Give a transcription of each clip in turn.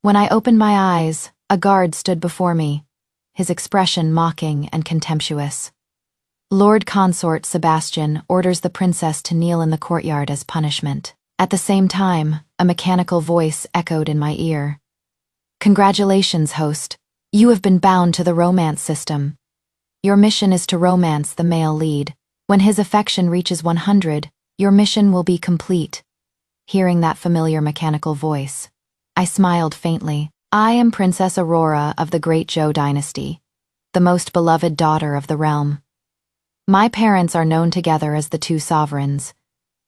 When I opened my eyes, a guard stood before me, his expression mocking and contemptuous. Lord Consort Sebastian orders the princess to kneel in the courtyard as punishment. At the same time, a mechanical voice echoed in my ear. Congratulations, host. You have been bound to the romance system. Your mission is to romance the male lead. When his affection reaches 100, your mission will be complete. Hearing that familiar mechanical voice, I smiled faintly. I am Princess Aurora of the Great Zhou dynasty, the most beloved daughter of the realm. My parents are known together as the two sovereigns.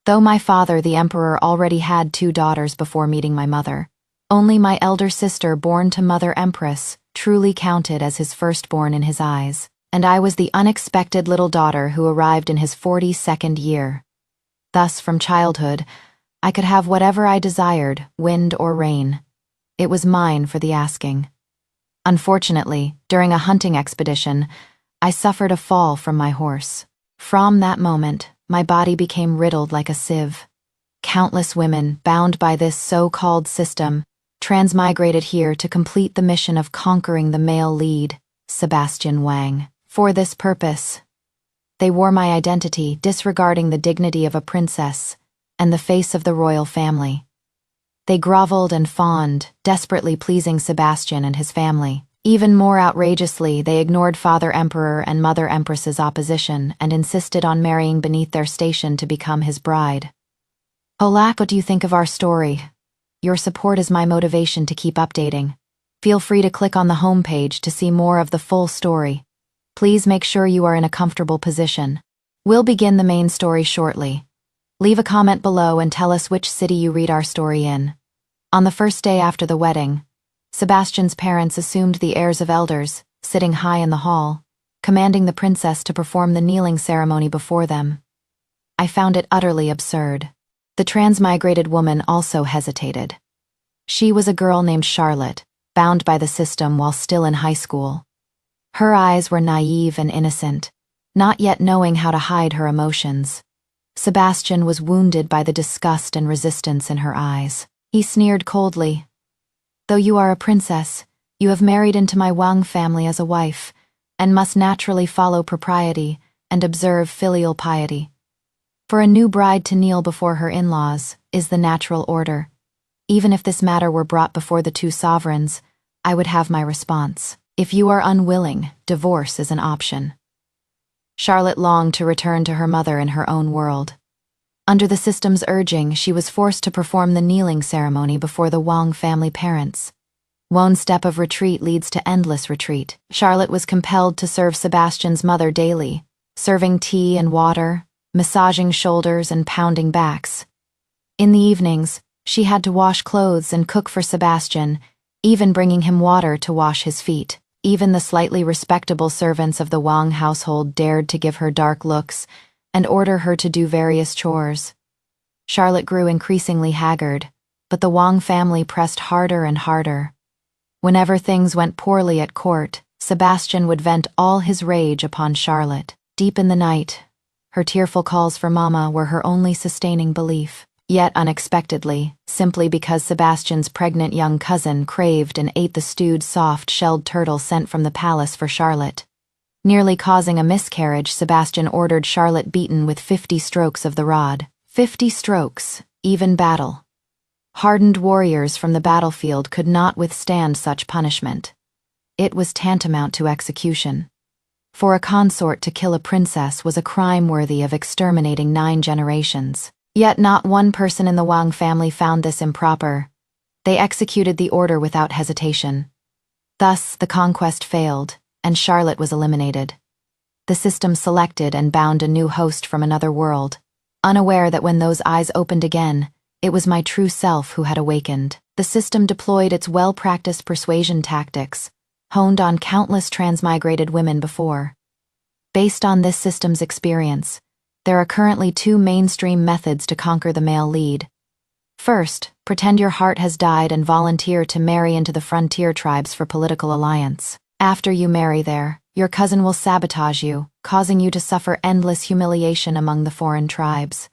Though my father, the emperor, already had 2 daughters before meeting my mother, only my elder sister, born to Mother Empress, truly counted as his firstborn in his eyes, and I was the unexpected little daughter who arrived in his 42nd year. Thus, from childhood, I could have whatever I desired, wind or rain. It was mine for the asking. Unfortunately, during a hunting expedition, I suffered a fall from my horse. From that moment, my body became riddled like a sieve. Countless women, bound by this so-called system, transmigrated here to complete the mission of conquering the male lead, Sebastian Wang. For this purpose, they wore my identity, disregarding the dignity of a princess and the face of the royal family. They groveled and fawned, desperately pleasing Sebastian and his family. Even more outrageously, they ignored Father Emperor and Mother Empress's opposition and insisted on marrying beneath their station to become his bride. Polak, what do you think of our story? Your support is my motivation to keep updating. Feel free to click on the homepage to see more of the full story. Please make sure you are in a comfortable position. We'll begin the main story shortly. Leave a comment below and tell us which city you read our story in. On the first day after the wedding, Sebastian's parents assumed the airs of elders, sitting high in the hall, commanding the princess to perform the kneeling ceremony before them. I found it utterly absurd. The transmigrated woman also hesitated. She was a girl named Charlotte, bound by the system while still in high school. Her eyes were naive and innocent, not yet knowing how to hide her emotions. Sebastian was wounded by the disgust and resistance in her eyes. He sneered coldly. Though you are a princess, you have married into my Wang family as a wife, and must naturally follow propriety and observe filial piety. For a new bride to kneel before her in-laws is the natural order. Even if this matter were brought before the 2 sovereigns, I would have my response. If you are unwilling, divorce is an option. Charlotte longed to return to her mother in her own world. Under the system's urging, she was forced to perform the kneeling ceremony before the Wang family parents. One step of retreat leads to endless retreat. Charlotte was compelled to serve Sebastian's mother daily, serving tea and water, massaging shoulders and pounding backs. In the evenings, she had to wash clothes and cook for Sebastian, even bringing him water to wash his feet. Even the slightly respectable servants of the Wang household dared to give her dark looks and order her to do various chores. Charlotte grew increasingly haggard, but the Wang family pressed harder and harder. Whenever things went poorly at court, Sebastian would vent all his rage upon Charlotte. Deep in the night, her tearful calls for Mama were her only sustaining belief. Yet unexpectedly, simply because Sebastian's pregnant young cousin craved and ate the stewed soft-shelled turtle sent from the palace for Charlotte. Nearly causing a miscarriage, Sebastian ordered Charlotte beaten with 50 strokes of the rod. 50 strokes, even battle. Hardened warriors from the battlefield could not withstand such punishment. It was tantamount to execution. For a consort to kill a princess was a crime worthy of exterminating 9 generations. Yet not one person in the Wang family found this improper. They executed the order without hesitation. Thus, the conquest failed, and Charlotte was eliminated. The system selected and bound a new host from another world, unaware that when those eyes opened again, it was my true self who had awakened. The system deployed its well-practiced persuasion tactics, honed on countless transmigrated women before. Based on this system's experience, there are currently 2 mainstream methods to conquer the male lead. First, pretend your heart has died and volunteer to marry into the frontier tribes for political alliance. After you marry there, your cousin will sabotage you, causing you to suffer endless humiliation among the foreign tribes.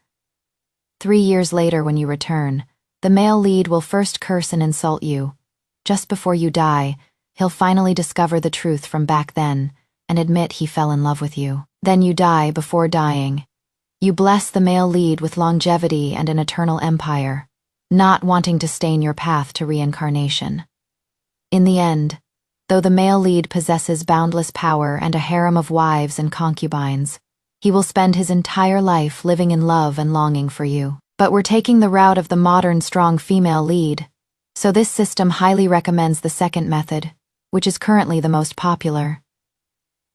3 years later, when you return, the male lead will first curse and insult you. Just before you die, he'll finally discover the truth from back then and admit he fell in love with you. Then you die before dying. You bless the male lead with longevity and an eternal empire, not wanting to stain your path to reincarnation. In the end, though the male lead possesses boundless power and a harem of wives and concubines, he will spend his entire life living in love and longing for you. But we're taking the route of the modern strong female lead, so this system highly recommends the second method, which is currently the most popular.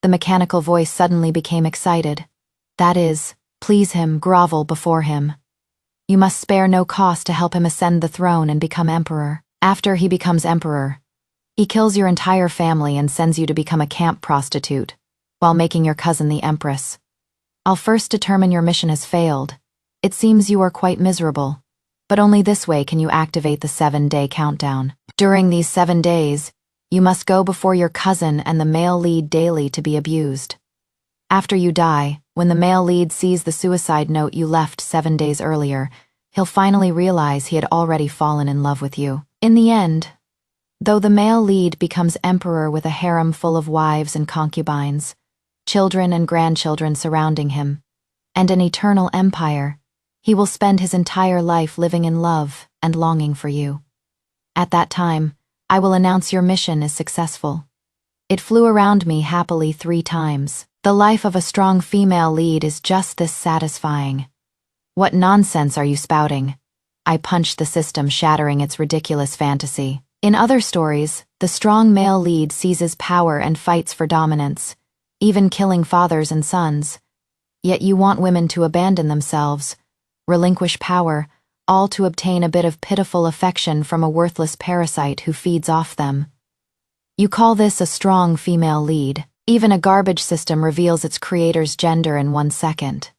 The mechanical voice suddenly became excited. That is, please him, grovel before him. You must spare no cost to help him ascend the throne and become emperor. After he becomes emperor, he kills your entire family and sends you to become a camp prostitute, while making your cousin the empress. I'll first determine your mission has failed. It seems you are quite miserable, but only this way can you activate the 7-day countdown. During these 7 days, you must go before your cousin and the male lead daily to be abused. After you die, when the male lead sees the suicide note you left 7 days earlier, he'll finally realize he had already fallen in love with you. In the end, though the male lead becomes emperor with a harem full of wives and concubines, children and grandchildren surrounding him, and an eternal empire, he will spend his entire life living in love and longing for you. At that time, I will announce your mission is successful. It flew around me happily 3 times. The life of a strong female lead is just this satisfying. What nonsense are you spouting? I punched the system, shattering its ridiculous fantasy. In other stories, the strong male lead seizes power and fights for dominance, even killing fathers and sons. Yet you want women to abandon themselves, relinquish power, all to obtain a bit of pitiful affection from a worthless parasite who feeds off them. You call this a strong female lead. Even a garbage system reveals its creator's gender in 1 second.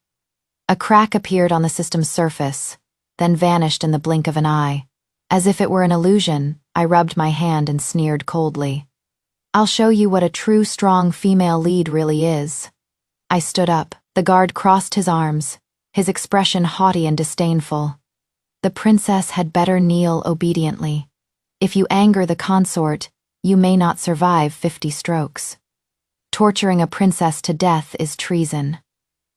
A crack appeared on the system's surface, then vanished in the blink of an eye. As if it were an illusion, I rubbed my hand and sneered coldly. I'll show you what a true strong female lead really is. I stood up. The guard crossed his arms, his expression haughty and disdainful. The princess had better kneel obediently. If you anger the consort, you may not survive 50 strokes. Torturing a princess to death is treason.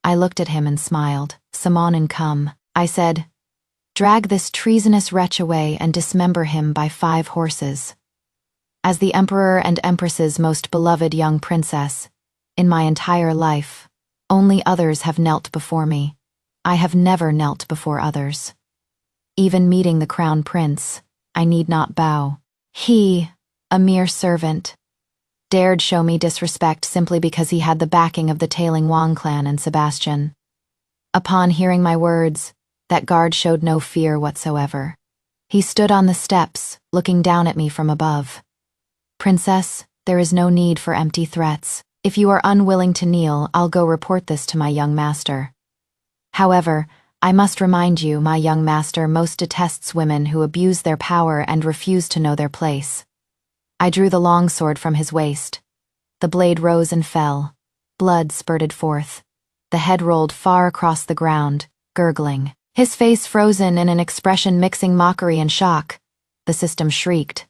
I looked at him and smiled. Summon and come, I said. Drag this treasonous wretch away and dismember him by 5 horses. As the emperor and empress's most beloved young princess, in my entire life, only others have knelt before me. I have never knelt before others. Even meeting the crown prince, I need not bow. He, a mere servant, dared show me disrespect simply because he had the backing of the tailing Wang clan and Sebastian. Upon hearing my words, that guard showed no fear whatsoever. He stood on the steps, looking down at me from above. Princess, there is no need for empty threats. If you are unwilling to kneel, I'll go report this to my young master. However, I must remind you, my young master most detests women who abuse their power and refuse to know their place. I drew the longsword from his waist. The blade rose and fell. Blood spurted forth. The head rolled far across the ground, gurgling. His face frozen in an expression mixing mockery and shock. The system shrieked.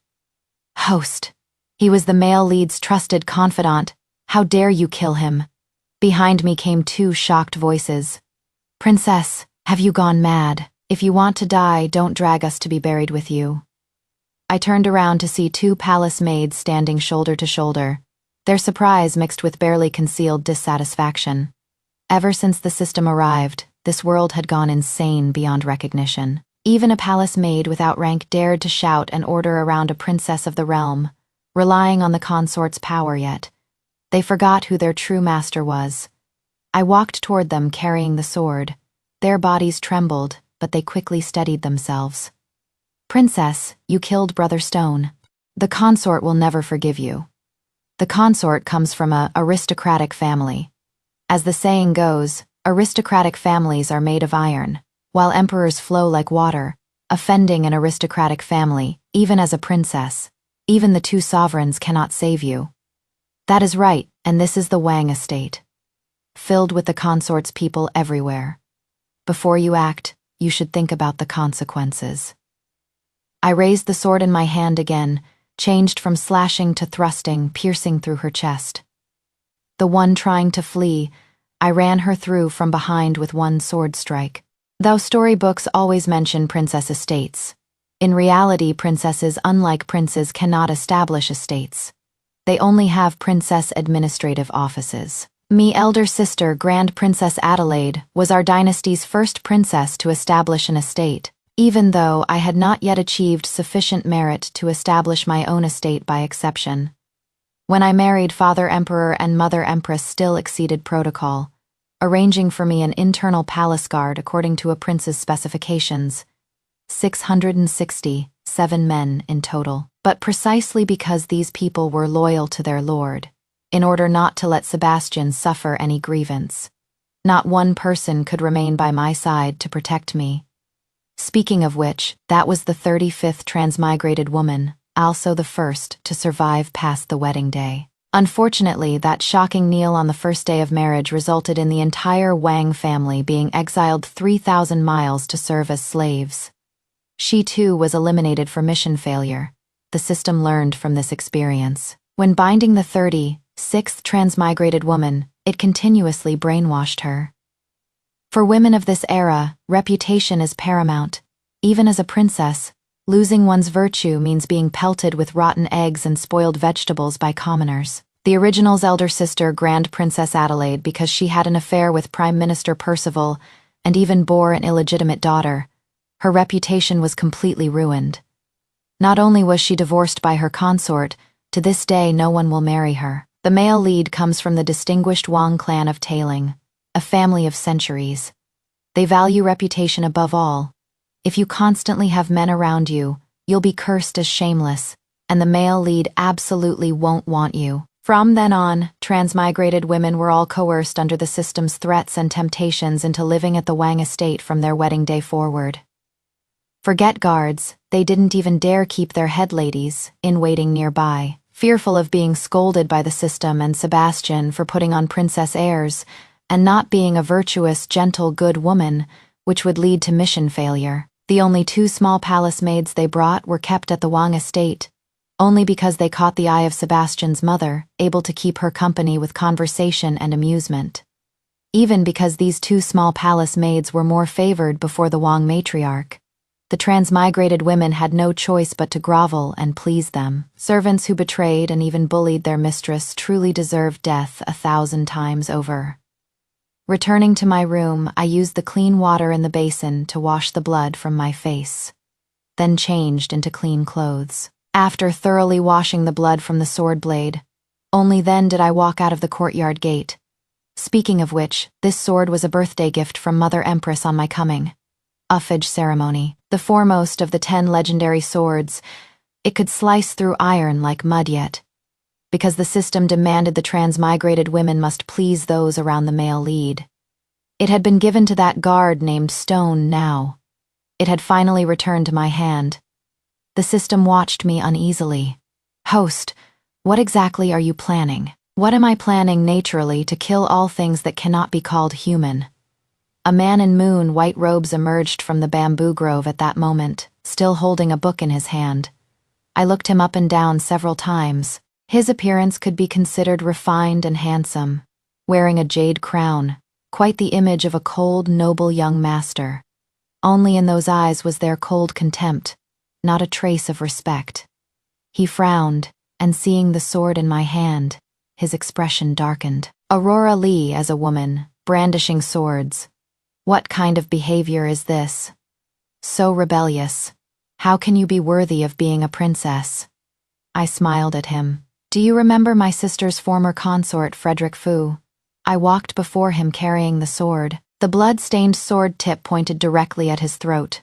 Host. He was the male lead's trusted confidant. How dare you kill him? Behind me came 2 shocked voices. Princess, have you gone mad? If you want to die, don't drag us to be buried with you. I turned around to see 2 palace maids standing shoulder to shoulder, their surprise mixed with barely concealed dissatisfaction. Ever since the system arrived, this world had gone insane beyond recognition. Even a palace maid without rank dared to shout an order around a princess of the realm, relying on the consort's power yet. They forgot who their true master was. I walked toward them carrying the sword. Their bodies trembled, but they quickly steadied themselves. Princess, you killed Brother Stone. The consort will never forgive you. The consort comes from an aristocratic family. As the saying goes, aristocratic families are made of iron, while emperors flow like water, offending an aristocratic family, even as a princess. Even the 2 sovereigns cannot save you. That is right, and this is the Wang estate, filled with the consort's people everywhere. Before you act, you should think about the consequences. I raised the sword in my hand again, changed from slashing to thrusting, piercing through her chest. The one trying to flee, I ran her through from behind with one sword strike. Though storybooks always mention princess estates, in reality princesses, unlike princes, cannot establish estates. They only have princess administrative offices. Me elder sister Grand Princess Adelaide was our dynasty's first princess to establish an estate, even though I had not yet achieved sufficient merit to establish my own estate by exception. When I married, Father Emperor and Mother Empress still exceeded protocol, arranging for me an internal palace guard according to a prince's specifications. 667 men in total. But precisely because these people were loyal to their lord, in order not to let Sebastian suffer any grievance, not one person could remain by my side to protect me. Speaking of which, that was the 35th transmigrated woman, also the first to survive past the wedding day. Unfortunately, that shocking kneel on the first day of marriage resulted in the entire Wang family being exiled 3,000 miles to serve as slaves. She too was eliminated for mission failure. The system learned from this experience. When binding the 36th transmigrated woman, it continuously brainwashed her. For women of this era, reputation is paramount. Even as a princess, losing one's virtue means being pelted with rotten eggs and spoiled vegetables by commoners. The original's elder sister, Grand Princess Adelaide, because she had an affair with Prime Minister Percival and even bore an illegitimate daughter, her reputation was completely ruined. Not only was she divorced by her consort, to this day no one will marry her. The male lead comes from the distinguished Wang clan of Tailing, a family of centuries. They value reputation above all. If you constantly have men around you, you'll be cursed as shameless, and the male lead absolutely won't want you. From then on, transmigrated women were all coerced under the system's threats and temptations into living at the Wang estate from their wedding day forward. Forget guards, they didn't even dare keep their head ladies in waiting nearby, fearful of being scolded by the system and Sebastian for putting on princess airs and not being a virtuous, gentle, good woman, which would lead to mission failure. The only 2 small palace maids they brought were kept at the Wang estate, only because they caught the eye of Sebastian's mother, able to keep her company with conversation and amusement. Even because these 2 small palace maids were more favored before the Wang matriarch, the transmigrated women had no choice but to grovel and please them. Servants who betrayed and even bullied their mistress truly deserved death 1,000 times over. Returning to my room, I used the clean water in the basin to wash the blood from my face, then changed into clean clothes. After thoroughly washing the blood from the sword blade, only then did I walk out of the courtyard gate. Speaking of which, this sword was a birthday gift from Mother Empress on my coming. Uffage ceremony, the foremost of the 10 legendary swords. It could slice through iron like mud yet, because the system demanded the transmigrated women must please those around the male lead. It had been given to that guard named Stone now. It had finally returned to my hand. The system watched me uneasily. Host, what exactly are you planning? What am I planning naturally to kill all things that cannot be called human? A man in white robes emerged from the bamboo grove at that moment, still holding a book in his hand. I looked him up and down several times. His appearance could be considered refined and handsome, wearing a jade crown, quite the image of a cold, noble young master. Only in those eyes was there cold contempt, not a trace of respect. He frowned, and seeing the sword in my hand, his expression darkened. Aurora Lee as a woman, brandishing swords. What kind of behavior is this? So rebellious. How can you be worthy of being a princess? I smiled at him. Do you remember my sister's former consort, Frederick Fu? I walked before him carrying the sword. The blood-stained sword tip pointed directly at his throat.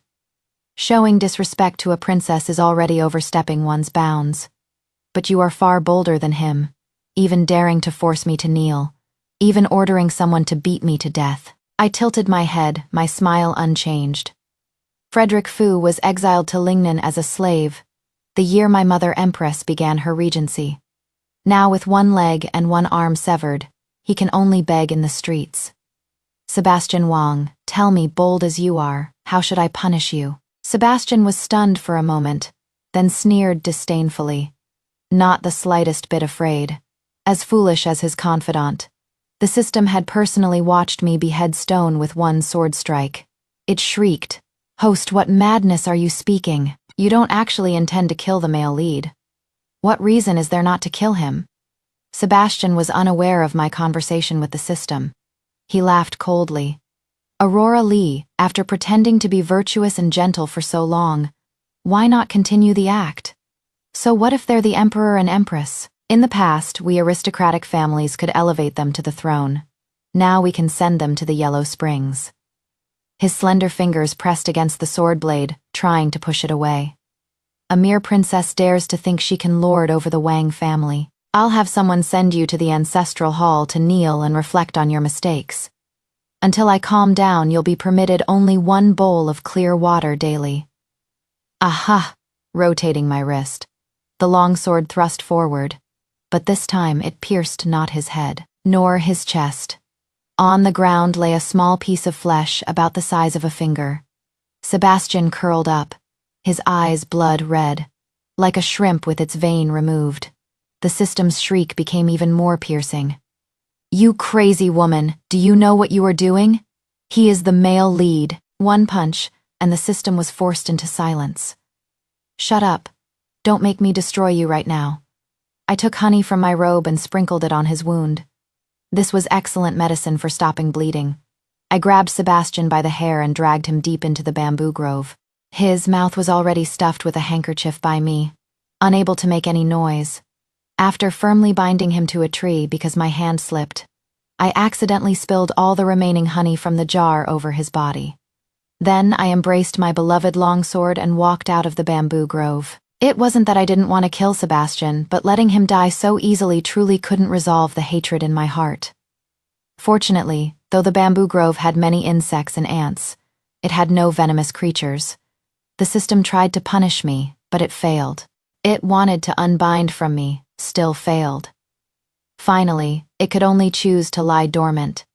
Showing disrespect to a princess is already overstepping one's bounds. But you are far bolder than him, even daring to force me to kneel, even ordering someone to beat me to death. I tilted my head, my smile unchanged. Frederick Fu was exiled to Lingnan as a slave, the year my mother Empress began her regency. Now with one leg and one arm severed, he can only beg in the streets. Sebastian Wang, tell me, bold as you are, how should I punish you? Sebastian was stunned for a moment, then sneered disdainfully. not the slightest bit afraid. As foolish as his confidant. The system had personally watched me behead stone with one sword strike. It shrieked, "Host, what madness are you speaking? You don't actually intend to kill the male lead. What reason is there not to kill him?" Sebastian was unaware of my conversation with the system. He laughed coldly. "Aurora Lee, after pretending to be virtuous and gentle for so long, why not continue the act? So what if they're the emperor and empress? In the past, we aristocratic families could elevate them to the throne. Now we can send them to the Yellow Springs." His slender fingers pressed against the sword blade, trying to push it away. "A mere princess dares to think she can lord over the Wang family. I'll have someone send you to the ancestral hall to kneel and reflect on your mistakes. Until I calm down, you'll be permitted only one bowl of clear water daily." Aha! Rotating my wrist. The long sword thrust forward, but this time it pierced not his head, nor his chest. On the ground lay a small piece of flesh about the size of a finger. Sebastian curled up, his eyes blood red, like a shrimp with its vein removed. The system's shriek became even more piercing. "You crazy woman, do you know what you are doing? He is the male lead." One punch, and the system was forced into silence. "Shut up. Don't make me destroy you right now." I took honey from my robe and sprinkled it on his wound. This was excellent medicine for stopping bleeding. I grabbed Sebastian by the hair and dragged him deep into the bamboo grove. His mouth was already stuffed with a handkerchief by me, unable to make any noise. After firmly binding him to a tree because my hand slipped, I accidentally spilled all the remaining honey from the jar over his body. Then I embraced my beloved longsword and walked out of the bamboo grove. It wasn't that I didn't want to kill Sebastian, but letting him die so easily truly couldn't resolve the hatred in my heart. Fortunately, though the bamboo grove had many insects and ants, it had no venomous creatures. The system tried to punish me, but it failed. It wanted to unbind from me, still failed. Finally, it could only choose to lie dormant,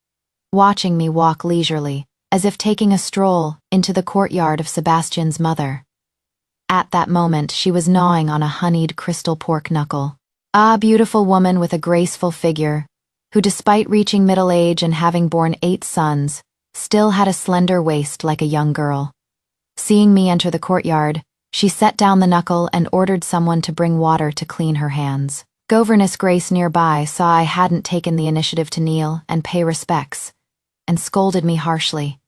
watching me walk leisurely, as if taking a stroll, into the courtyard of Sebastian's mother. At that moment, she was gnawing on a honeyed crystal pork knuckle. A beautiful woman with a graceful figure, who despite reaching middle age and having borne 8 sons, still had a slender waist like a young girl. Seeing me enter the courtyard, she set down the knuckle and ordered someone to bring water to clean her hands. Governess Grace nearby saw I hadn't taken the initiative to kneel and pay respects, and scolded me harshly.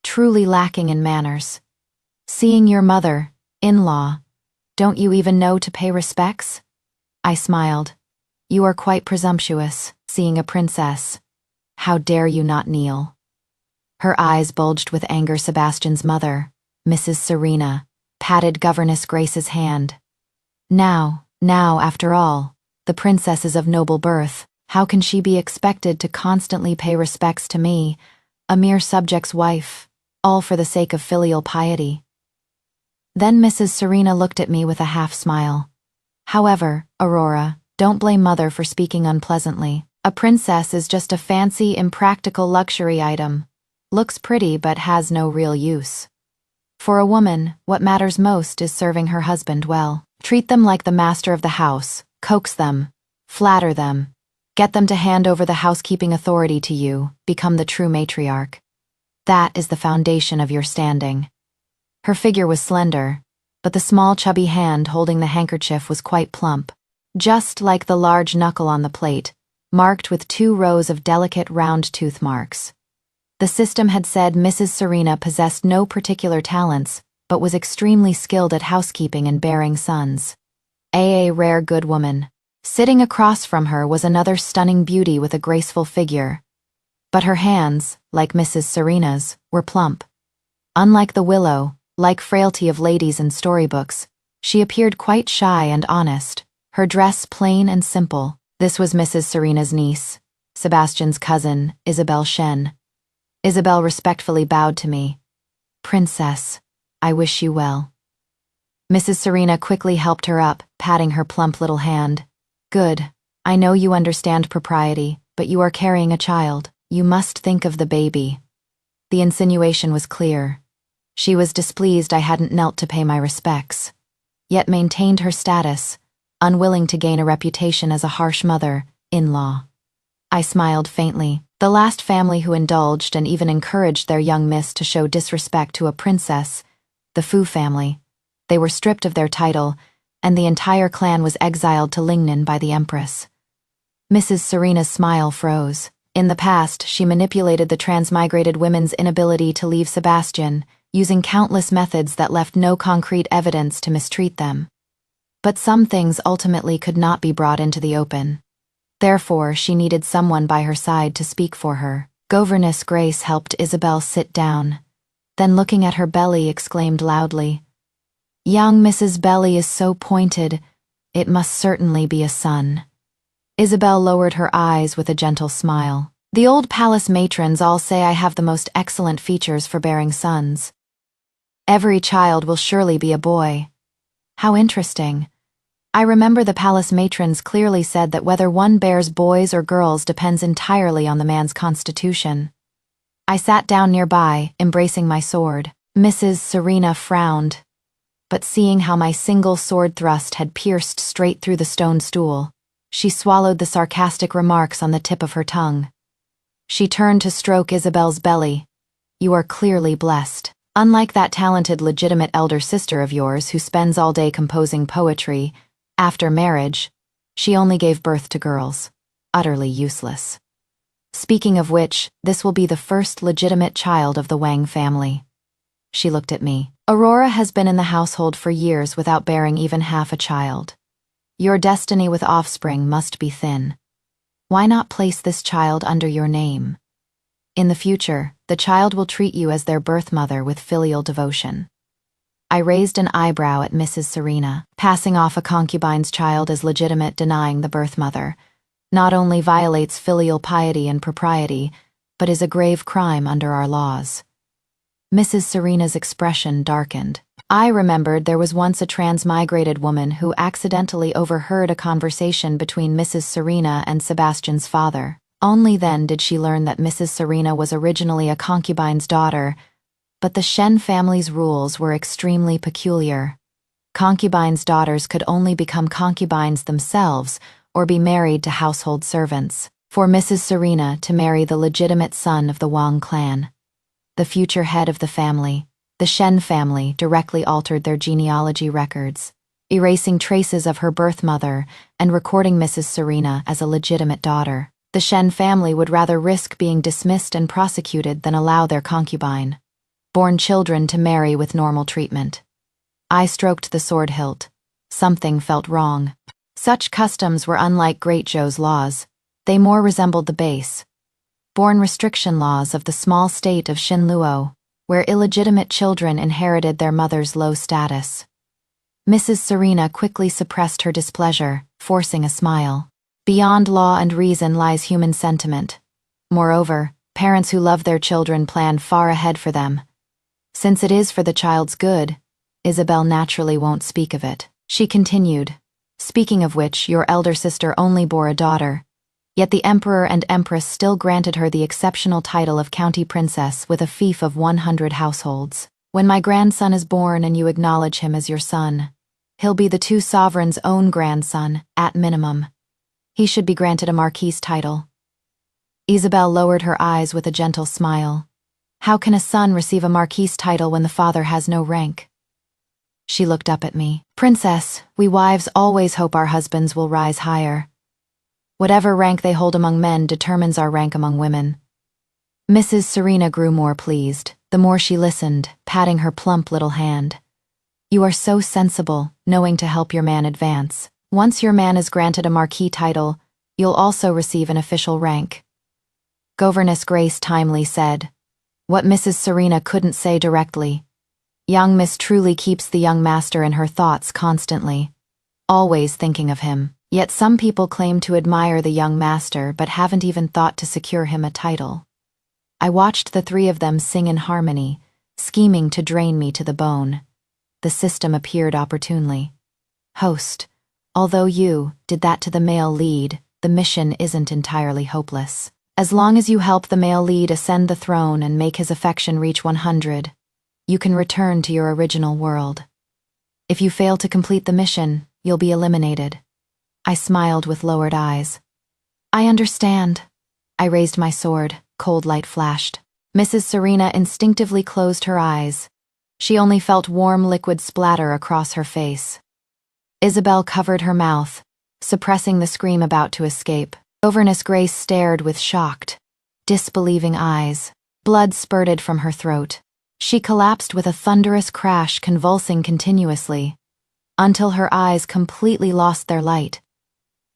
Truly lacking in manners. "Seeing your mother, in-law, don't you even know to pay respects?" I smiled. "You are quite presumptuous, seeing a princess. How dare you not kneel?" Her eyes bulged with anger. Sebastian's mother, Mrs. Serena, patted Governess Grace's hand. Now, after all, the princess is of noble birth. How can she be expected to constantly pay respects to me, a mere subject's wife, all for the sake of filial piety? Then Mrs. Serena looked at me with a half-smile. "However, Aurora, don't blame Mother for speaking unpleasantly. A princess is just a fancy, impractical luxury item. Looks pretty but has no real use. For a woman, what matters most is serving her husband well. Treat them like the master of the house, coax them, flatter them, get them to hand over the housekeeping authority to you, become the true matriarch. That is the foundation of your standing." Her figure was slender, but the small chubby hand holding the handkerchief was quite plump, just like the large knuckle on the plate, marked with 2 rows of delicate round tooth marks. The system had said Mrs. Serena possessed no particular talents, but was extremely skilled at housekeeping and bearing sons. A rare good woman. Sitting across from her was another stunning beauty with a graceful figure. But her hands, like Mrs. Serena's, were plump. Unlike the willow, like frailty of ladies in storybooks, she appeared quite shy and honest, her dress plain and simple. This was Mrs. Serena's niece, Sebastian's cousin, Isabel Shen. Isabel respectfully bowed to me. "Princess, I wish you well." Mrs. Serena quickly helped her up, patting her plump little hand. "Good. I know you understand propriety, but you are carrying a child. You must think of the baby." The insinuation was clear. She was displeased I hadn't knelt to pay my respects, yet maintained her status, unwilling to gain a reputation as a harsh mother-in-law. I smiled faintly. The last family who indulged and even encouraged their young miss to show disrespect to a princess, the Fu family. They were stripped of their title, and the entire clan was exiled to Lingnan by the Empress. Mrs. Serena's smile froze. In the past, she manipulated the transmigrated women's inability to leave Sebastian, using countless methods that left no concrete evidence to mistreat them. But some things ultimately could not be brought into the open. Therefore, she needed someone by her side to speak for her. Governess Grace helped Isabel sit down, then looking at her belly exclaimed loudly, "Young Mrs. Belly is so pointed, it must certainly be a son." Isabel lowered her eyes with a gentle smile. "The old palace matrons all say I have the most excellent features for bearing sons. Every child will surely be a boy." How interesting. I remember the palace matrons clearly said that whether one bears boys or girls depends entirely on the man's constitution. I sat down nearby, embracing my sword. Mrs. Serena frowned, but seeing how my single sword thrust had pierced straight through the stone stool, she swallowed the sarcastic remarks on the tip of her tongue. She turned to stroke Isabel's belly. "You are clearly blessed. Unlike that talented legitimate elder sister of yours who spends all day composing poetry, after marriage, she only gave birth to girls. Utterly useless. Speaking of which, this will be the first legitimate child of the Wang family." She looked at me. "Aurora has been in the household for years without bearing even half a child. Your destiny with offspring must be thin. Why not place this child under your name? In the future, the child will treat you as their birth mother with filial devotion." I raised an eyebrow at Mrs. Serena. Passing off a concubine's child as legitimate, denying the birth mother, not only violates filial piety and propriety, but is a grave crime under our laws. Mrs. Serena's expression darkened. I remembered there was once a transmigrated woman who accidentally overheard a conversation between Mrs. Serena and Sebastian's father. Only then did she learn that Mrs. Serena was originally a concubine's daughter, but the Shen family's rules were extremely peculiar. Concubines' daughters could only become concubines themselves or be married to household servants. For Mrs. Serena to marry the legitimate son of the Wang clan, the future head of the family, the Shen family directly altered their genealogy records, erasing traces of her birth mother and recording Mrs. Serena as a legitimate daughter. The Shen family would rather risk being dismissed and prosecuted than allow their concubine-born children to marry with normal treatment. I stroked the sword hilt. Something felt wrong. Such customs were unlike Great Zhou's laws. They more resembled the base-born restriction laws of the small state of Xinluo, where illegitimate children inherited their mother's low status. Mrs. Serena quickly suppressed her displeasure, forcing a smile. Beyond law and reason lies human sentiment. Moreover, parents who love their children plan far ahead for them. Since it is for the child's good, Isabel naturally won't speak of it. She continued, "Speaking of which, your elder sister only bore a daughter, yet the Emperor and Empress still granted her the exceptional title of County Princess with a fief of 100 households. When my grandson is born and you acknowledge him as your son, he'll be the two sovereigns' own grandson, at minimum. He should be granted a marquise title." Isabel lowered her eyes with a gentle smile. "How can a son receive a marquise title when the father has no rank?" She looked up at me. "Princess, we wives always hope our husbands will rise higher. Whatever rank they hold among men determines our rank among women." Mrs. Serena grew more pleased, the more she listened, patting her plump little hand. "You are so sensible, knowing to help your man advance. Once your man is granted a marquis title, you'll also receive an official rank." Governess Grace timely said what Mrs. Serena couldn't say directly. Young Miss truly keeps the young master in her thoughts constantly, always thinking of him. Yet some people claim to admire the young master but haven't even thought to secure him a title. I watched the three of them sing in harmony, scheming to drain me to the bone. The system appeared opportunely. "Host, although you did that to the male lead, the mission isn't entirely hopeless. As long as you help the male lead ascend the throne and make his affection reach 100, you can return to your original world. If you fail to complete the mission, you'll be eliminated. I smiled with lowered eyes. I understand. I raised my sword, cold light flashed. Mrs. Serena instinctively closed her eyes. She only felt warm liquid splatter across her face. Isabel covered her mouth, suppressing the scream about to escape. Governess Grace stared with shocked, disbelieving eyes. Blood spurted from her throat. She collapsed with a thunderous crash, convulsing continuously, until her eyes completely lost their light.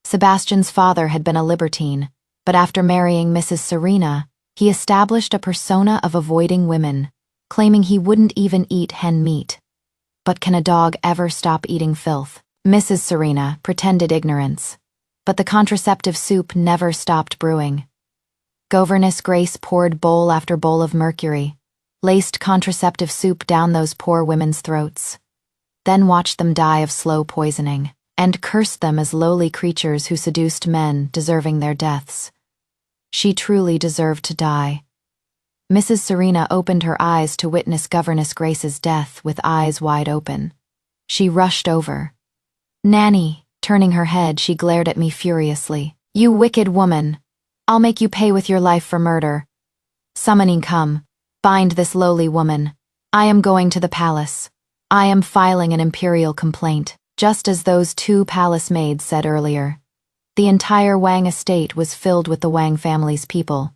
Sebastian's father had been a libertine, but after marrying Mrs. Serena, he established a persona of avoiding women, claiming he wouldn't even eat hen meat. But can a dog ever stop eating filth? Mrs. Serena pretended ignorance, but the contraceptive soup never stopped brewing. Governess Grace poured bowl after bowl of mercury, laced contraceptive soup down those poor women's throats, then watched them die of slow poisoning, and cursed them as lowly creatures who seduced men deserving their deaths. She truly deserved to die. Mrs. Serena opened her eyes to witness Governess Grace's death with eyes wide open. She rushed over. Nanny, turning her head, she glared at me furiously. You wicked woman! I'll make you pay with your life for murder. Summoning come. Bind this lowly woman. I am going to the palace. I am filing an imperial complaint, just as those 2 palace maids said earlier. The entire Wang estate was filled with the Wang family's people,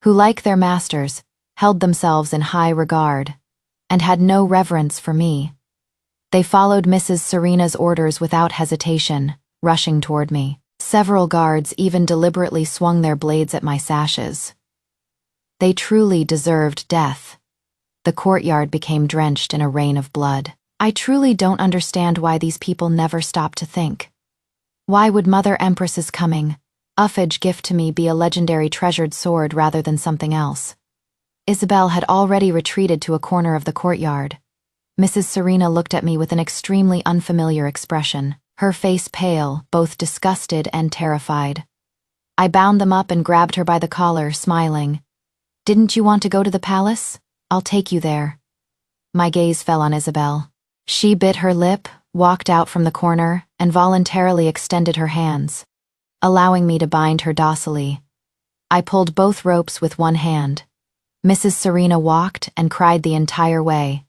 who, like their masters, held themselves in high regard, and had no reverence for me. They followed Mrs. Serena's orders without hesitation, rushing toward me. Several guards even deliberately swung their blades at my sashes. They truly deserved death. The courtyard became drenched in a rain of blood. I truly don't understand why these people never stop to think. Why would Mother Empress's coming, uffage gift to me be a legendary treasured sword rather than something else? Isabel had already retreated to a corner of the courtyard. Mrs. Serena looked at me with an extremely unfamiliar expression, her face pale, both disgusted and terrified. I bound them up and grabbed her by the collar, smiling. Didn't you want to go to the palace? I'll take you there. My gaze fell on Isabel. She bit her lip, walked out from the corner, and voluntarily extended her hands, allowing me to bind her docilely. I pulled both ropes with one hand. Mrs. Serena walked and cried the entire way,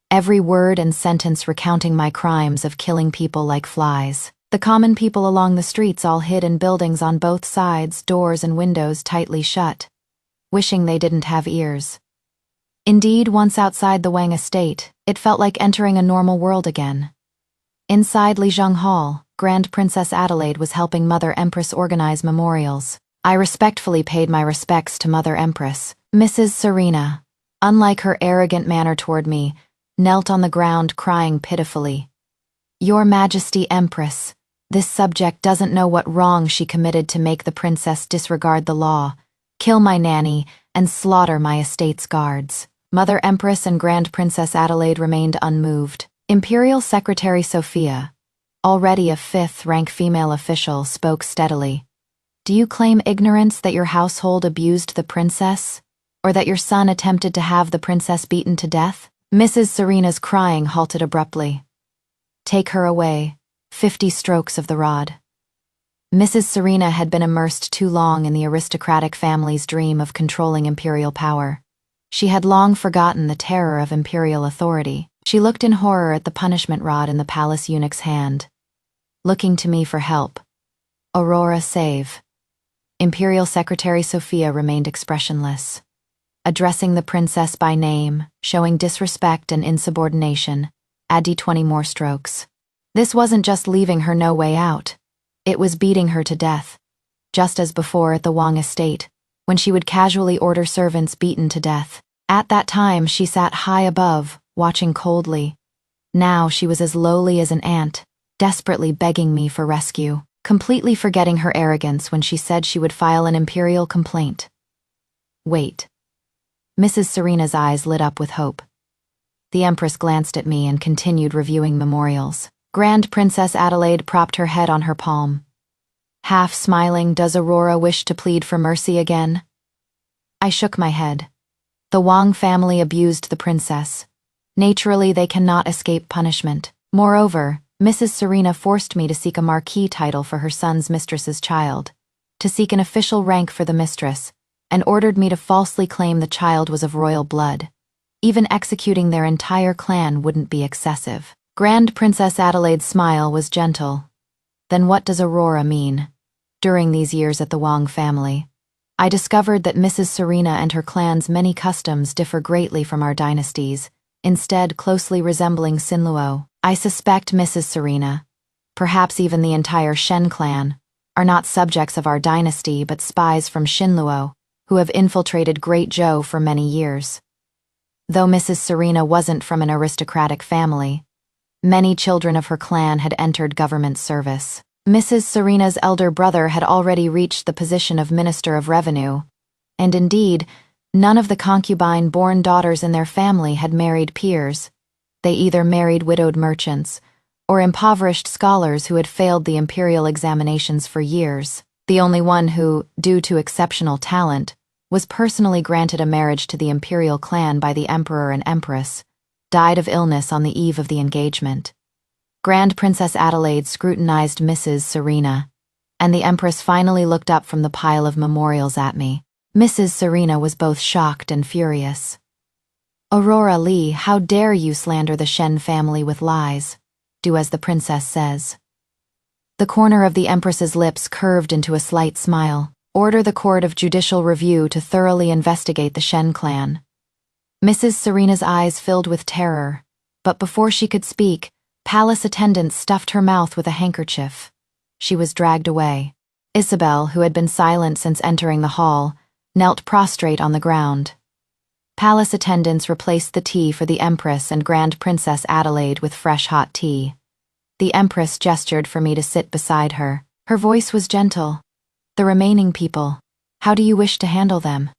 every word and sentence recounting my crimes of killing people like flies. The common people along the streets all hid in buildings on both sides, doors and windows tightly shut, wishing they didn't have ears. Indeed, once outside the Wang estate, it felt like entering a normal world again. Inside Lijiang Hall, Grand Princess Adelaide was helping Mother Empress organize memorials. I respectfully paid my respects to Mother Empress. Mrs. Serena, unlike her arrogant manner toward me, knelt on the ground crying pitifully. Your Majesty Empress, this subject doesn't know what wrong she committed to make the princess disregard the law, kill my nanny, and slaughter my estate's guards. Mother Empress and Grand Princess Adelaide remained unmoved. Imperial Secretary Sophia, already a 5th-rank female official, spoke steadily. Do you claim ignorance that your household abused the princess, or that your son attempted to have the princess beaten to death? Mrs. Serena's crying halted abruptly. Take her away. 50 strokes of the rod. Mrs. Serena had been immersed too long in the aristocratic family's dream of controlling imperial power. She had long forgotten the terror of imperial authority. She looked in horror at the punishment rod in the palace eunuch's hand, looking to me for help. Aurora, save. Imperial Secretary Sophia remained expressionless, addressing the princess by name, showing disrespect and insubordination. Add 20 more strokes. This wasn't just leaving her no way out. It was beating her to death, just as before at the Wang estate, when she would casually order servants beaten to death. At that time, she sat high above, watching coldly. Now she was as lowly as an ant, desperately begging me for rescue, completely forgetting her arrogance when she said she would file an imperial complaint. Wait. Mrs. Serena's eyes lit up with hope. The Empress glanced at me and continued reviewing memorials. Grand Princess Adelaide propped her head on her palm. Half smiling, does Aurora wish to plead for mercy again? I shook my head. The Wang family abused the princess. Naturally, they cannot escape punishment. Moreover, Mrs. Serena forced me to seek a marquee title for her son's mistress's child, to seek an official rank for the mistress, and ordered me to falsely claim the child was of royal blood. Even executing their entire clan wouldn't be excessive. Grand Princess Adelaide's smile was gentle. Then what does Aurora mean? During these years at the Wang family, I discovered that Mrs. Serena and her clan's many customs differ greatly from our dynasty's, instead closely resembling Sinluo. I suspect Mrs. Serena, perhaps even the entire Shen clan, are not subjects of our dynasty but spies from Shinluo, who have infiltrated Great Zhou for many years. Though Mrs. Serena wasn't from an aristocratic family, many children of her clan had entered government service. Mrs. Serena's elder brother had already reached the position of Minister of Revenue, and indeed, none of the concubine-born daughters in their family had married peers. They either married widowed merchants or impoverished scholars who had failed the imperial examinations for years. The only one who, due to exceptional talent, was personally granted a marriage to the imperial clan by the emperor and empress, died of illness on the eve of the engagement. Grand Princess Adelaide scrutinized Mrs. Serena, and the empress finally looked up from the pile of memorials at me. Mrs. Serena was both shocked and furious. "Aurora Lee, how dare you slander the Shen family with lies? Do as the princess says." The corner of the empress's lips curved into a slight smile. "Order the court of judicial review to thoroughly investigate the Shen clan." Mrs. Serena's eyes filled with terror, but before she could speak, palace attendants stuffed her mouth with a handkerchief. She was dragged away. Isabel, who had been silent since entering the hall, knelt prostrate on the ground. Palace attendants replaced the tea for the Empress and Grand Princess Adelaide with fresh hot tea. The Empress gestured for me to sit beside her. Her voice was gentle. "The remaining people, how do you wish to handle them?"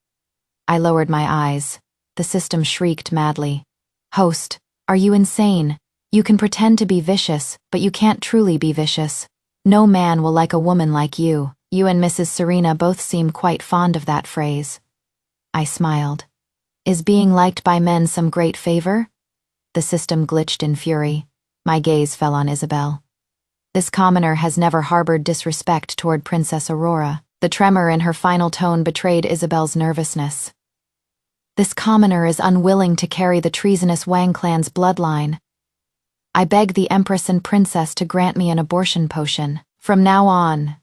I lowered my eyes. The system shrieked madly. "Host, are you insane? You can pretend to be vicious, but you can't truly be vicious. No man will like a woman like you." You and Mrs. Serena both seem quite fond of that phrase. I smiled. "Is being liked by men some great favor?" The system glitched in fury. My gaze fell on Isabel. This commoner has never harbored disrespect toward Princess Aurora. The tremor in her final tone betrayed Isabel's nervousness. "This commoner is unwilling to carry the treasonous Wang clan's bloodline. I beg the Empress and Princess to grant me an abortion potion. From now on,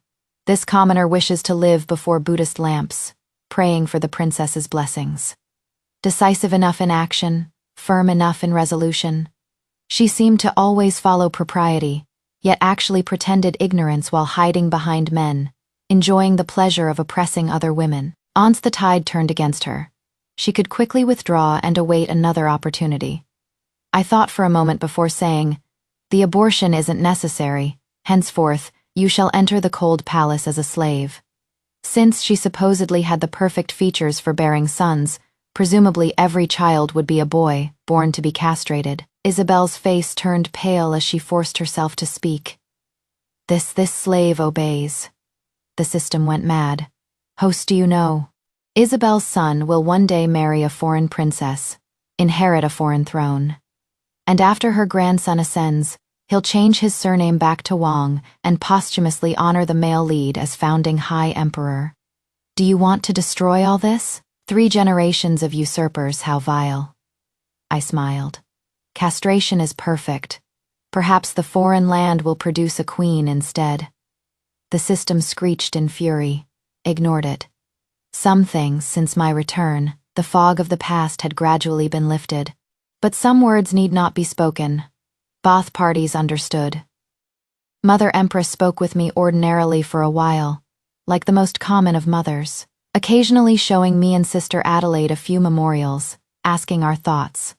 this commoner wishes to live before Buddhist lamps, praying for the princess's blessings. Decisive enough in action, firm enough in resolution. She seemed to always follow propriety, yet actually pretended ignorance while hiding behind men, enjoying the pleasure of oppressing other women. Once the tide turned against her, she could quickly withdraw and await another opportunity. I thought for a moment before saying, "The abortion isn't necessary. Henceforth, you shall enter the cold palace as a slave." Since she supposedly had the perfect features for bearing sons, presumably every child would be a boy, born to be castrated. Isabel's face turned pale as she forced herself to speak. This slave obeys." The system went mad. "Host, do you know? Isabel's son will one day marry a foreign princess, inherit a foreign throne. And after her grandson ascends, he'll change his surname back to Wang and posthumously honor the male lead as founding High Emperor. Do you want to destroy all this? 3 generations of usurpers, how vile." I smiled. "Castration is perfect. Perhaps the foreign land will produce a queen instead." The system screeched in fury, ignored it. Some things, since my return, the fog of the past had gradually been lifted. But some words need not be spoken. Both parties understood. Mother Empress spoke with me ordinarily for a while, like the most common of mothers, occasionally showing me and Sister Adelaide a few memorials, asking our thoughts.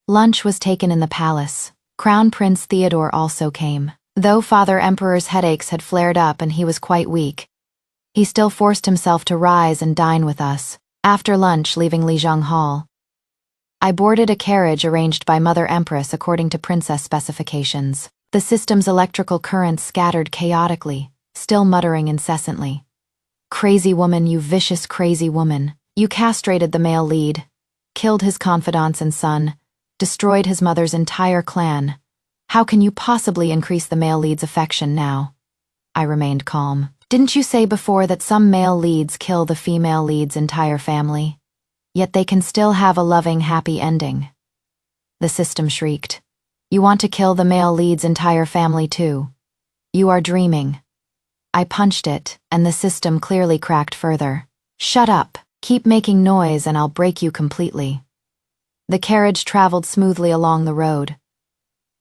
Lunch was taken in the palace. Crown Prince Theodore also came. Though Father Emperor's headaches had flared up and he was quite weak, he still forced himself to rise and dine with us, after lunch leaving Lijiang Hall. I boarded a carriage arranged by Mother Empress according to princess specifications. The system's electrical currents scattered chaotically, still muttering incessantly. "Crazy woman, you vicious crazy woman. You castrated the male lead, killed his confidants and son, destroyed his mother's entire clan. How can you possibly increase the male lead's affection now? I remained calm. Didn't you say before that some male leads kill the female lead's entire family? Yet they can still have a loving, happy ending. The system shrieked. You want to kill the male lead's entire family too? You are dreaming. I punched it, and the system clearly cracked further. Shut up. Keep making noise and I'll break you completely. The carriage traveled smoothly along the road.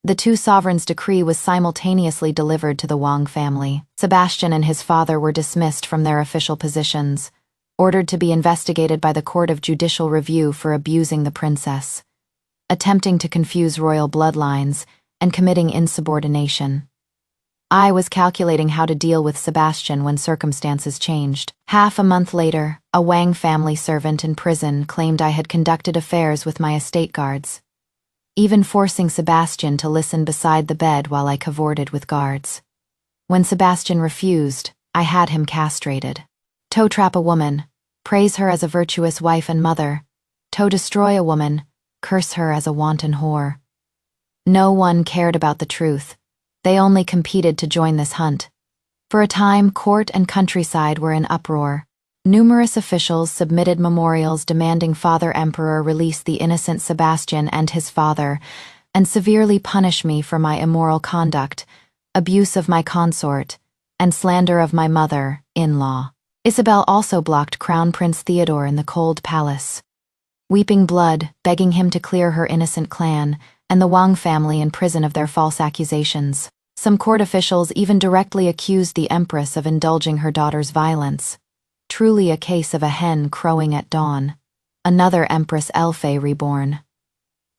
The two sovereigns' decree was simultaneously delivered to the Wang family. Sebastian and his father were dismissed from their official positions, ordered to be investigated by the Court of Judicial Review for abusing the princess, attempting to confuse royal bloodlines, and committing insubordination. I was calculating how to deal with Sebastian when circumstances changed. Half a month later, a Wang family servant in prison claimed I had conducted affairs with my estate guards, even forcing Sebastian to listen beside the bed while I cavorted with guards. When Sebastian refused, I had him castrated. Toe trap a woman, praise her as a virtuous wife and mother. Toe destroy a woman, curse her as a wanton whore. No one cared about the truth. They only competed to join this hunt. For a time, court and countryside were in uproar. Numerous officials submitted memorials demanding Father Emperor release the innocent Sebastian and his father, and severely punish me for my immoral conduct, abuse of my consort, and slander of my mother-in-law. Isabel also blocked Crown Prince Theodore in the cold palace, weeping blood, begging him to clear her innocent clan, and the Wang family in prison of their false accusations. Some court officials even directly accused the Empress of indulging her daughter's violence. Truly a case of a hen crowing at dawn. Another Empress Elfei reborn.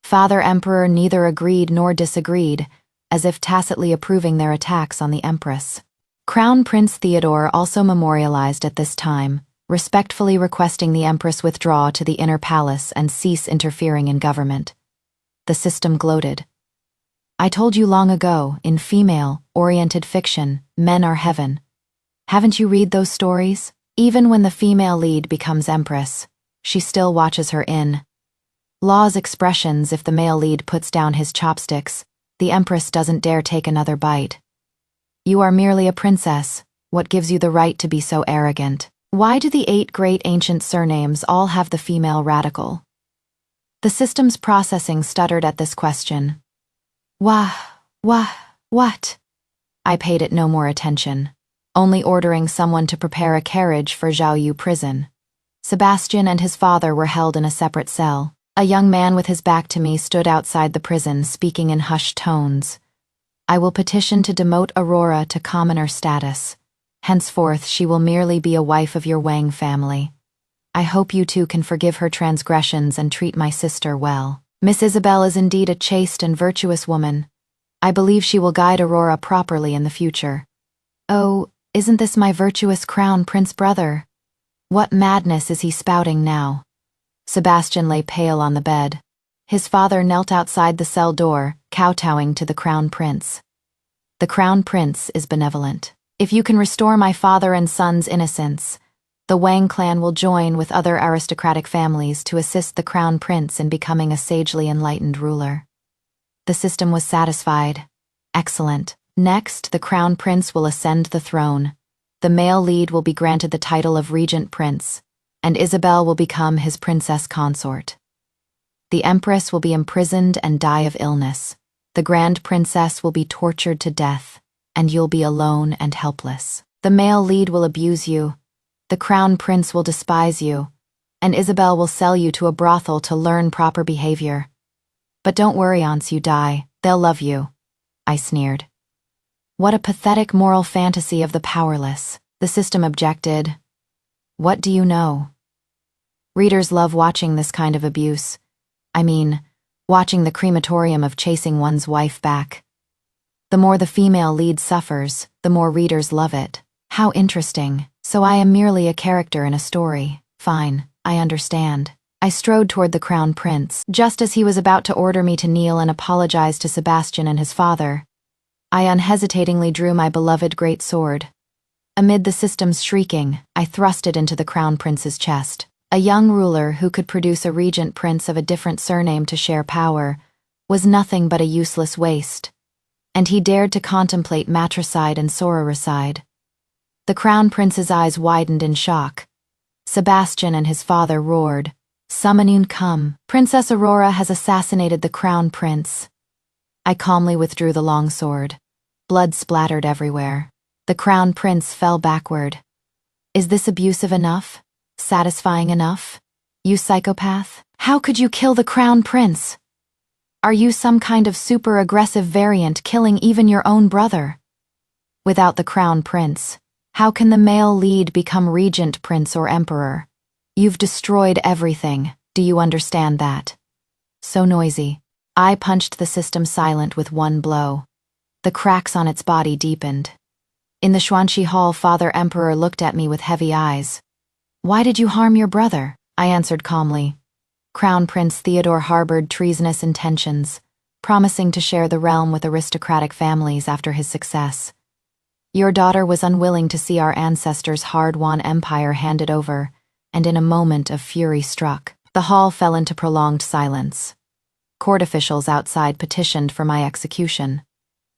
Father Emperor neither agreed nor disagreed, as if tacitly approving their attacks on the Empress. Crown Prince Theodore also memorialized at this time, respectfully requesting the Empress withdraw to the inner palace and cease interfering in government. The system gloated. I told you long ago, in female-oriented fiction, men are heaven. Haven't you read those stories? Even when the female lead becomes empress, she still watches her in-laws expressions. If the male lead puts down his chopsticks, the empress doesn't dare take another bite. You are merely a princess. What gives you the right to be so arrogant? Why do the 8 great ancient surnames all have the female radical? The system's processing stuttered at this question. What? I paid it no more attention, only ordering someone to prepare a carriage for Zhaoyu prison. Sebastian and his father were held in a separate cell. A young man with his back to me stood outside the prison, speaking in hushed tones. I will petition to demote Aurora to commoner status. Henceforth, she will merely be a wife of your Wang family. I hope you two can forgive her transgressions and treat my sister well. Miss Isabel is indeed a chaste and virtuous woman. I believe she will guide Aurora properly in the future. Oh, isn't this my virtuous crown prince brother? What madness is he spouting now? Sebastian lay pale on the bed. His father knelt outside the cell door, kowtowing to the crown prince. The crown prince is benevolent. If you can restore my father and son's innocence, the Wang clan will join with other aristocratic families to assist the crown prince in becoming a sagely enlightened ruler. The system was satisfied. Excellent. Next, the crown prince will ascend the throne. The male lead will be granted the title of regent prince, and Isabel will become his princess consort. The empress will be imprisoned and die of illness. The grand princess will be tortured to death, and you'll be alone and helpless. The male lead will abuse you. The crown prince will despise you, and Isabel will sell you to a brothel to learn proper behavior. But don't worry, once you die, they'll love you. I sneered. What a pathetic moral fantasy of the powerless. The system objected. What do you know? Readers love watching this kind of abuse. I mean, watching the crematorium of chasing one's wife back. The more the female lead suffers, the more readers love it. How interesting. So I am merely a character in a story. Fine, I understand. I strode toward the crown prince. Just as he was about to order me to kneel and apologize to Sebastian and his father, I unhesitatingly drew my beloved great sword. Amid the system's shrieking, I thrust it into the crown prince's chest. A young ruler who could produce a regent prince of a different surname to share power was nothing but a useless waste. and he dared to contemplate matricide and sororicide. The crown prince's eyes widened in shock. Sebastian and his father roared, "Summoning come! Princess Aurora has assassinated the crown prince." I calmly withdrew the long sword. Blood splattered everywhere. The crown prince fell backward. "Is this abusive enough? Satisfying enough? You psychopath? How could you kill the crown prince? Are you some kind of super aggressive variant killing even your own brother? Without the crown prince, how can the male lead become regent prince or emperor? You've destroyed everything, do you understand that?" So noisy. I punched the system silent with one blow. The cracks on its body deepened. In the Xuanqi Hall, Father Emperor looked at me with heavy eyes. "Why did you harm your brother?" I answered calmly. Crown Prince Theodore harbored treasonous intentions, promising to share the realm with aristocratic families after his success. Your daughter was unwilling to see our ancestors' hard-won empire handed over, and in a moment of fury struck. The hall fell into prolonged silence. Court officials outside petitioned for my execution.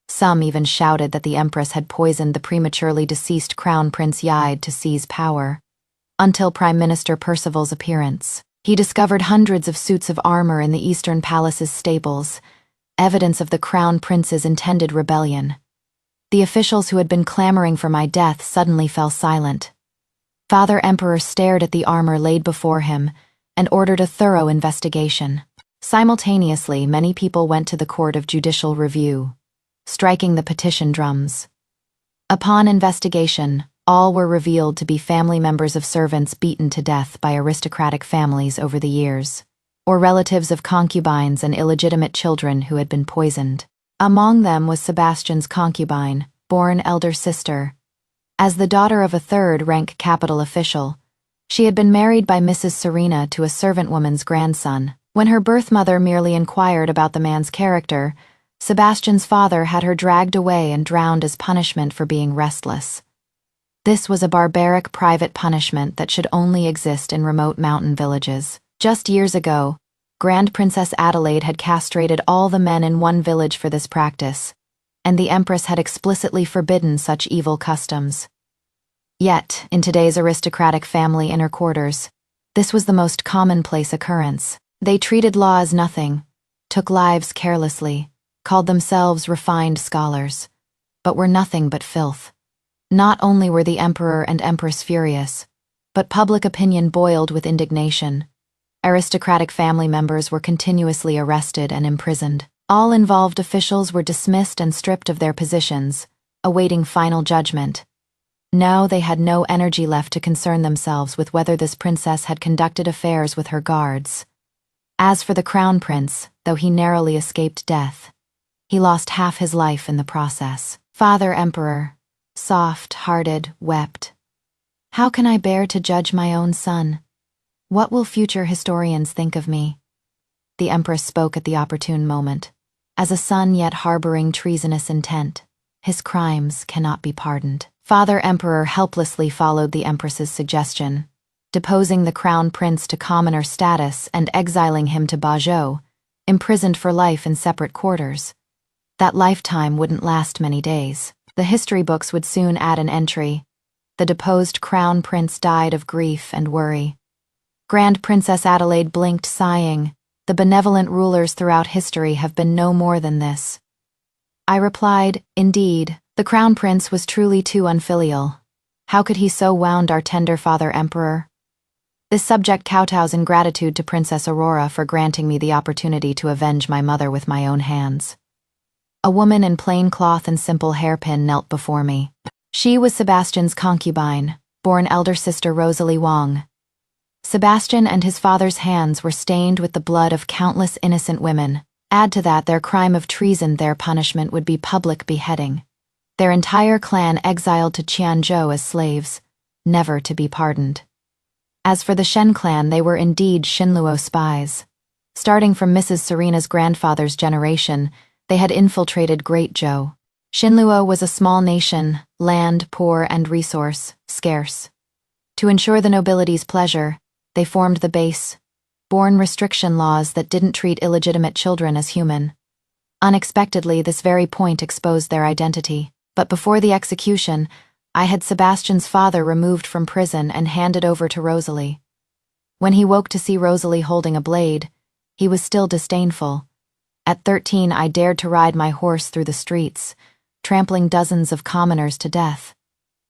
Some even shouted that the Empress had poisoned the prematurely deceased Crown Prince Yaid to seize power. Until Prime Minister Percival's appearance, he discovered hundreds of suits of armor in the Eastern Palace's stables, evidence of the Crown Prince's intended rebellion. The officials who had been clamoring for my death suddenly fell silent. Father Emperor stared at the armor laid before him and ordered a thorough investigation. Simultaneously, many people went to the Court of Judicial Review, striking the petition drums. Upon investigation, all were revealed to be family members of servants beaten to death by aristocratic families over the years, or relatives of concubines and illegitimate children who had been poisoned. Among them was Sebastian's concubine, born elder sister. As the daughter of a third-rank capital official, she had been married by Mrs. Serena to a servant woman's grandson. When her birth mother merely inquired about the man's character, Sebastian's father had her dragged away and drowned as punishment for being restless. This was a barbaric private punishment that should only exist in remote mountain villages. Just years ago, Grand Princess Adelaide had castrated all the men in one village for this practice, and the Empress had explicitly forbidden such evil customs. Yet, in today's aristocratic family inner quarters, this was the most commonplace occurrence. They treated law as nothing, took lives carelessly, called themselves refined scholars, but were nothing but filth. Not only were the Emperor and Empress furious, but public opinion boiled with indignation. Aristocratic family members were continuously arrested and imprisoned. All involved officials were dismissed and stripped of their positions, awaiting final judgment. Now they had no energy left to concern themselves with whether this princess had conducted affairs with her guards. As for the Crown Prince, though he narrowly escaped death, he lost half his life in the process. Father Emperor, soft-hearted, wept. "How can I bear to judge my own son? What will future historians think of me?" The Empress spoke at the opportune moment. As a son yet harboring treasonous intent, his crimes cannot be pardoned. Father Emperor helplessly followed the Empress's suggestion, deposing the Crown Prince to commoner status and exiling him to Bajau, imprisoned for life in separate quarters. That lifetime wouldn't last many days. The history books would soon add an entry. The deposed Crown Prince died of grief and worry. Grand Princess Adelaide blinked, sighing. The benevolent rulers throughout history have been no more than this. I replied, "Indeed, the Crown Prince was truly too unfilial. How could he so wound our tender Father Emperor?" This subject kowtows in gratitude to Princess Aurora for granting me the opportunity to avenge my mother with my own hands. A woman in plain cloth and simple hairpin knelt before me. She was Sebastian's concubine, born elder sister Rosalie Wang. Sebastian and his father's hands were stained with the blood of countless innocent women. Add to that their crime of treason, their punishment would be public beheading. Their entire clan exiled to Qianzhou as slaves, never to be pardoned. As for the Shen clan, they were indeed Xinluo spies. Starting from Mrs. Serena's grandfather's generation, they had infiltrated Great Zhou. Xinluo was a small nation, land poor and resource scarce. To ensure the nobility's pleasure, they formed the base, born restriction laws that didn't treat illegitimate children as human. Unexpectedly, this very point exposed their identity. But before the execution, I had Sebastian's father removed from prison and handed over to Rosalie. When he woke to see Rosalie holding a blade, he was still disdainful. At 13, I dared to ride my horse through the streets, trampling dozens of commoners to death.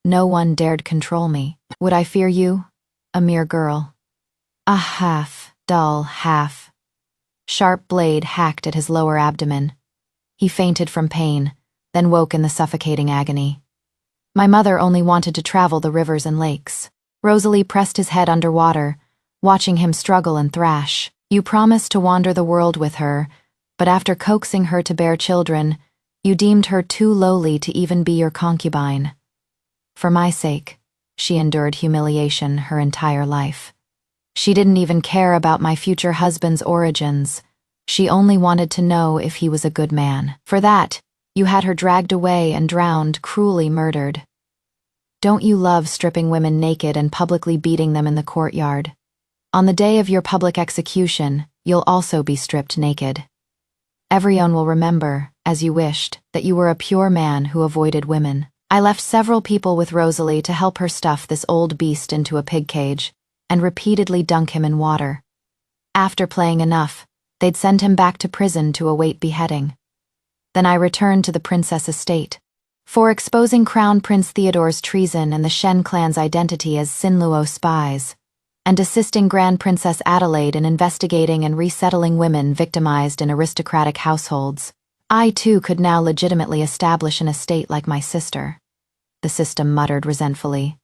No one dared control me. Would I fear you? A mere girl. A half, dull half. Sharp blade hacked at his lower abdomen. He fainted from pain, then woke in the suffocating agony. My mother only wanted to travel the rivers and lakes. Rosalie pressed his head underwater, watching him struggle and thrash. You promised to wander the world with her, but after coaxing her to bear children, you deemed her too lowly to even be your concubine. For my sake, she endured humiliation her entire life. She didn't even care about my future husband's origins. She only wanted to know if he was a good man. For that, you had her dragged away and drowned, cruelly murdered. Don't you love stripping women naked and publicly beating them in the courtyard? On the day of your public execution, you'll also be stripped naked. Everyone will remember, as you wished, that you were a pure man who avoided women. I left several people with Rosalie to help her stuff this old beast into a pig cage, and repeatedly dunk him in water. After playing enough, they'd send him back to prison to await beheading. Then I returned to the princess estate. For exposing Crown Prince Theodore's treason and the Shen clan's identity as Sinluo spies, and assisting Grand Princess Adelaide in investigating and resettling women victimized in aristocratic households, I too could now legitimately establish an estate like my sister. The system muttered resentfully.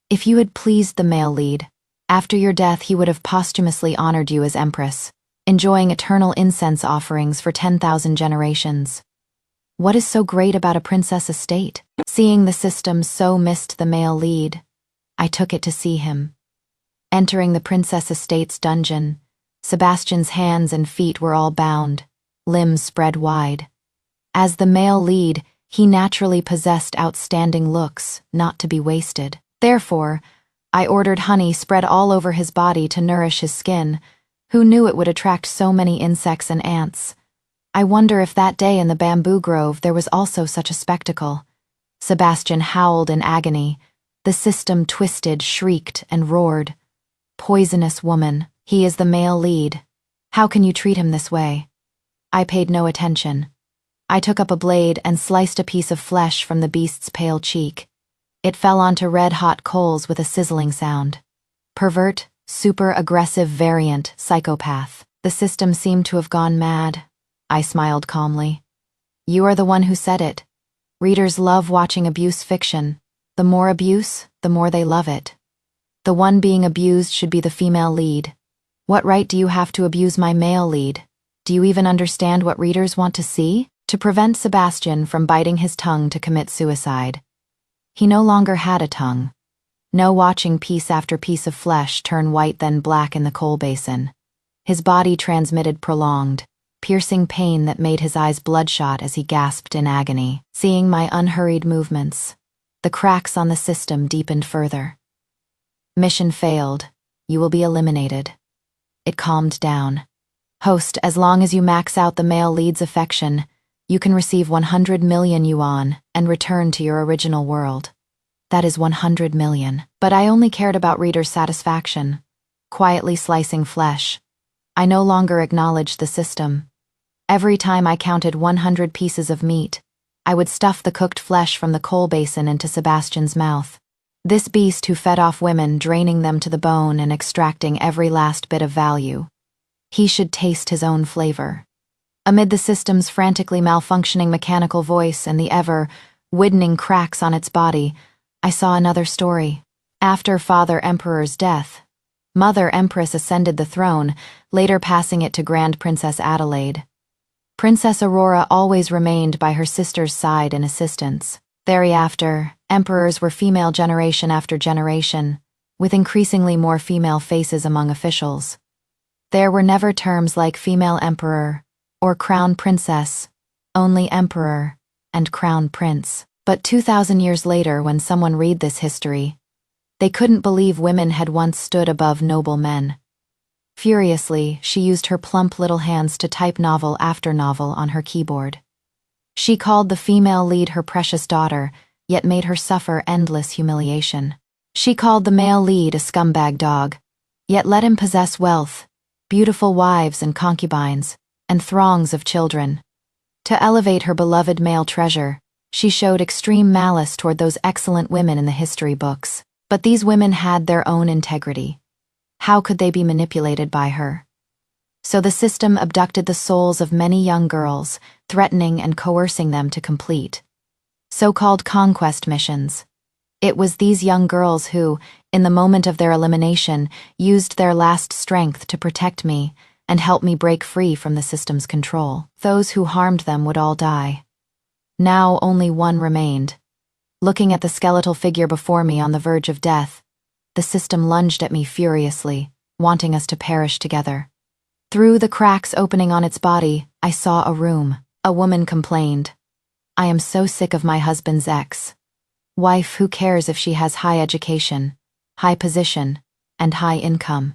If you had pleased the male lead, after your death he would have posthumously honored you as empress, enjoying eternal incense offerings for 10,000 generations. What is so great about a princess estate? Seeing the system so missed the male lead, I took it to see him. Entering the princess estate's dungeon, Sebastian's hands and feet were all bound, limbs spread wide. As the male lead, he naturally possessed outstanding looks, not to be wasted. Therefore, I ordered honey spread all over his body to nourish his skin. Who knew it would attract so many insects and ants? I wonder if that day in the bamboo grove there was also such a spectacle. Sebastian howled in agony. The system twisted, shrieked, and roared. Poisonous woman, he is the male lead. How can you treat him this way? I paid no attention. I took up a blade and sliced a piece of flesh from the beast's pale cheek. It fell onto red-hot coals with a sizzling sound. Pervert, super-aggressive variant, psychopath. The system seemed to have gone mad. I smiled calmly. You are the one who said it. Readers love watching abuse fiction. The more abuse, the more they love it. The one being abused should be the female lead. What right do you have to abuse my male lead? Do you even understand what readers want to see? To prevent Sebastian from biting his tongue to commit suicide. He no longer had a tongue. No watching piece after piece of flesh turn white then black in the coal basin. His body transmitted prolonged, piercing pain that made his eyes bloodshot as he gasped in agony. Seeing my unhurried movements, the cracks on the system deepened further. Mission failed. You will be eliminated. It calmed down. Host, as long as you max out the male lead's affection, you can receive 100 million yuan and return to your original world. That is 100 million. But I only cared about readers' satisfaction. Quietly slicing flesh. I no longer acknowledged the system. Every time I counted 100 pieces of meat, I would stuff the cooked flesh from the coal basin into Sebastian's mouth. This beast who fed off women, draining them to the bone and extracting every last bit of value. He should taste his own flavor. Amid the system's frantically malfunctioning mechanical voice and the ever-widening cracks on its body, I saw another story. After Father Emperor's death, Mother Empress ascended the throne, later passing it to Grand Princess Adelaide. Princess Aurora always remained by her sister's side in assistance. Thereafter, emperors were female generation after generation, with increasingly more female faces among officials. There were never terms like female emperor or crown princess, only emperor and crown prince. But 2,000 years later, when someone read this history, they couldn't believe women had once stood above noble men. Furiously, she used her plump little hands to type novel after novel on her keyboard. She called the female lead her precious daughter, yet made her suffer endless humiliation. She called the male lead a scumbag dog, yet let him possess wealth, beautiful wives and concubines, and throngs of children. To elevate her beloved male treasure, she showed extreme malice toward those excellent women in the history books. But these women had their own integrity. How could they be manipulated by her? So the system abducted the souls of many young girls, threatening and coercing them to complete so-called conquest missions. It was these young girls who, in the moment of their elimination, used their last strength to protect me and help me break free from the system's control. Those who harmed them would all die. Now only one remained. Looking at the skeletal figure before me on the verge of death, the system lunged at me furiously, wanting us to perish together. Through the cracks opening on its body, I saw a room. A woman complained, "I am so sick of my husband's ex. Wife who cares if she has high education, high position, and high income.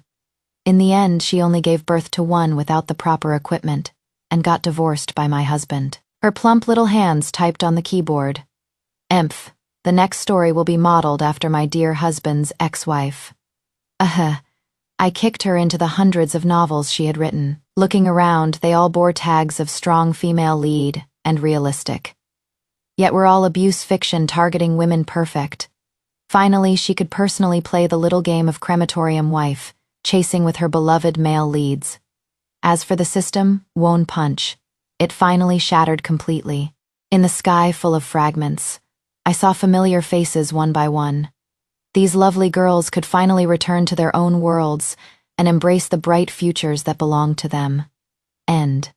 In the end, she only gave birth to one without the proper equipment, and got divorced by my husband." Her plump little hands typed on the keyboard. "Emph, the next story will be modeled after my dear husband's ex-wife." I kicked her into the hundreds of novels she had written. Looking around, they all bore tags of strong female lead and realistic. Yet were all abuse fiction targeting women perfect. Finally, she could personally play the little game of crematorium wife, chasing with her beloved male leads. As for the system, Wone Punch. It finally shattered completely. In the sky full of fragments, I saw familiar faces one by one. These lovely girls could finally return to their own worlds and embrace the bright futures that belonged to them. End.